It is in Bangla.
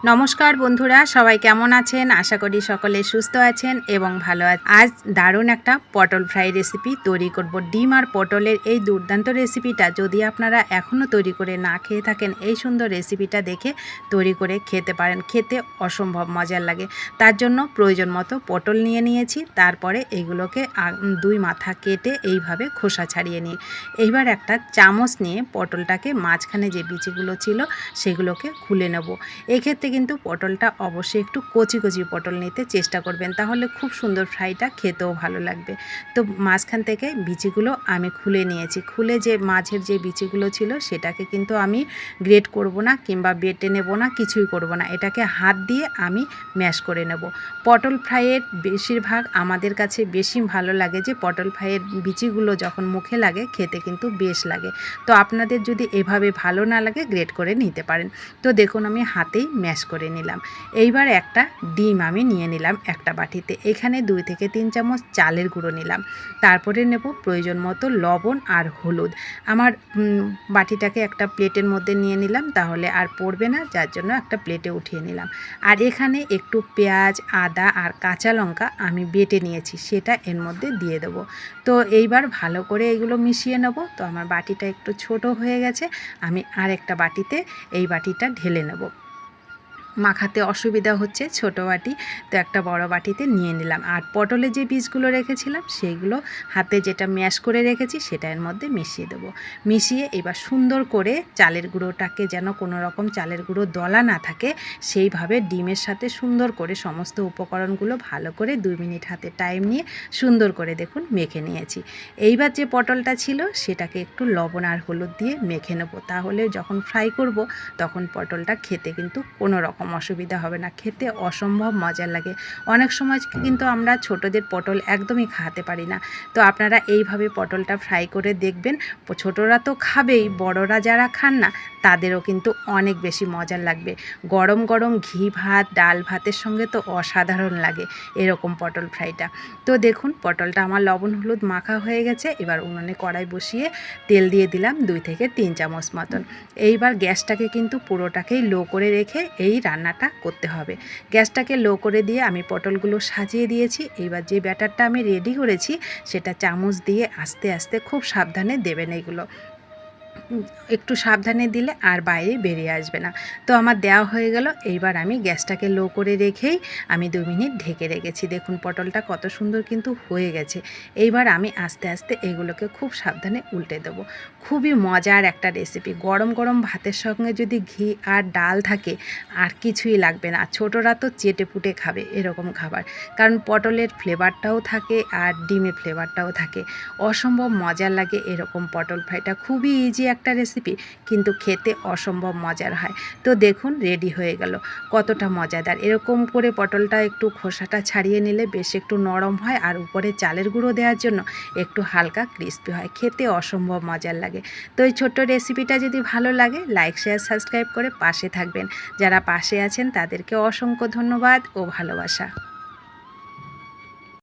নমস্কার বন্ধুরা, সবাই কেমন আছেন? আশা করি সকলে সুস্থ আছেন এবং ভালো আছেন। আজ দারুণ একটা পটল ফ্রাই রেসিপি তৈরি করব। ডিম আর পটলের এই দুর্দান্ত রেসিপিটা যদি আপনারা এখনও তৈরি করে না খেয়ে থাকেন, এই সুন্দর রেসিপিটা দেখে তৈরি করে খেতে পারেন। খেতে অসম্ভব মজার লাগে। তার জন্য প্রয়োজন মতো পটল নিয়ে নিয়েছি। তারপরে এগুলোকে দুই মাথা কেটে এইভাবে খোসা ছাড়িয়ে নিই। এইবার একটা চামচ নিয়ে পটলটাকে মাঝখানে যে বিচিগুলো ছিল সেগুলোকে খুলে নেব। এক্ষেত্রে কিন্তু পটলটা অবশ্যই একটু কচি কচি পটল নিতে চেষ্টা করবেন, তাহলে খুব সুন্দর ফ্রাইটা খেতেও ভালো লাগবে। তো মাঝখান থেকে বিচিগুলো আমি খুলে নিয়েছি। খুলে যে মাঝের যে বিচিগুলো ছিল সেটাকে কিন্তু আমি গ্রেট করব না কিংবা বেটে নেব না, কিছুই করব না। এটাকে হাত দিয়ে আমি ম্যাশ করে নেব। পটল ফ্রাইয়ের বেশিরভাগ আমাদের কাছে বেশি ভালো লাগে যে পটল ফ্রাইয়ের বিচিগুলো যখন মুখে লাগে খেতে কিন্তু বেশ লাগে। তো আপনাদের যদি এভাবে ভালো না লাগে গ্রেট করে নিতে পারেন। তো দেখুন আমি হাতেই ম্যাশ করে নিলাম। এইবার একটা ডিম আমি নিয়ে নিলাম একটা বাটিতে। এখানে 2 থেকে 3 চামচ চালের গুঁড়ো নিলাম। তারপরে নেব প্রয়োজন মতো লবণ আর হলুদ। আমার বাটিটাকে একটা প্লেটের মধ্যে নিয়ে নিলাম, তাহলে আর পড়বে না, যার জন্য একটা প্লেটে উঠিয়ে নিলাম। আর এখানে একটু পেঁয়াজ, আদা আর কাঁচা লঙ্কা আমি বেটে নিয়েছি, সেটা এর মধ্যে দিয়ে দেবো। তো এইবার ভালো করে এগুলো মিশিয়ে নেব। তো আমার বাটিটা একটু ছোট হয়ে গেছে, আমি আর একটা বাটিতে এই বাটিটা ঢেলে নেব। মাখাতে অসুবিধা হচ্ছে ছোট বাটি, তো একটা বড় বাটিতে নিয়ে নিলাম। আর পটলের যে বীজগুলো রেখেছিলাম সেইগুলো হাতে যেটা ম্যাশ করে রেখেছি সেটা এর মধ্যে মিশিয়ে দেবো। মিশিয়ে এবার সুন্দর করে চালের গুঁড়োটাকে যেন কোনো রকম চালের গুঁড়ো দলা না থাকে সেইভাবে ডিমের সাথে সুন্দর করে সমস্ত উপকরণগুলো ভালো করে 2 মিনিট হাতে টাইম নিয়ে সুন্দর করে দেখুন মেখে নিয়েছি। এইবার যে পটলটা ছিল সেটাকে একটু লবণ আর হলুদ দিয়ে মেখে নেবো, তাহলে যখন ফ্রাই করব তখন পটলটা খেতে কিন্তু কোনো রকম অসুবিধা হবে না। খেতে অসম্ভব মজার লাগে। অনেক সময় কিন্তু আমরা ছোটদের পটল একদমই খাওয়াতে পারি না। তো আপনারা এইভাবে পটলটা ফ্রাই করে দেখবেন। ছোটরা তো খাবেই, বড়রা যারা খান না তাদেরও কিন্তু অনেক বেশি মজার লাগবে। গরম গরম ঘি ভাত, ডাল ভাতের সঙ্গে তো অসাধারণ লাগে এরকম পটল ফ্রাইটা। তো দেখুন পটলটা আমার লবণ হলুদ মাখা হয়ে গেছে। এবার উনুনে কড়াই বসিয়ে তেল দিয়ে দিলাম 2 থেকে 3 চামচ মতন। এইবার গ্যাসটাকে কিন্তু পুরোটাকেই লো করে রেখে এই রান্নাটা করতে হবে। গ্যাসটাকে লো করে দিয়ে আমি পটলগুলো সাজিয়ে দিয়েছি। এইবার যে ব্যাটারটা আমি রেডি করেছি সেটা চামচ দিয়ে আস্তে আস্তে খুব সাবধানে দেবেন। এগুলো একটু সাবধানে দিলে আর বাইরে বেরিয়ে আসবে না। তো আমার দেওয়া হয়ে গেল। এইবার আমি গ্যাসটাকে লো করে রেখেই আমি 2 মিনিট ঢেকে রেখেছি। দেখুন পটলটা কত সুন্দর কিন্তু হয়ে গেছে। এইবার আমি আস্তে আস্তে এগুলোকে খুব সাবধানে উল্টে দেবো। খুবই মজার একটা রেসিপি। গরম গরম ভাতের সঙ্গে যদি ঘি আর ডাল থাকে আর কিছুই লাগবে না। ছোটরা তো চেটে পুটে খাবে এরকম খাবার, কারণ পটলের ফ্লেভারটাও থাকে আর ডিমের ফ্লেভারটাও থাকে। অসম্ভব মজার লাগে এরকম পটল ফ্রাইটা। খুবই ইজি একটা রেসিপি, কিন্তু খেতে অসম্ভব মজার হয়। তো দেখুন রেডি হয়ে গেল। কতটা মজাদার। এরকম করে পটলটা একটু খোসাটা ছাড়িয়ে নিলে বেশ একটু নরম হয়, আর উপরে চালের গুঁড়ো দেওয়ার জন্য একটু হালকা ক্রিস্পি হয়। খেতে অসম্ভব মজার লাগে। তো এই ছোট্ট রেসিপিটা যদি ভালো লাগে লাইক শেয়ার সাবস্ক্রাইব করে পাশে থাকবেন। যারা পাশে আছেন তাদেরকে অসংখ্য ধন্যবাদ ও ভালোবাসা।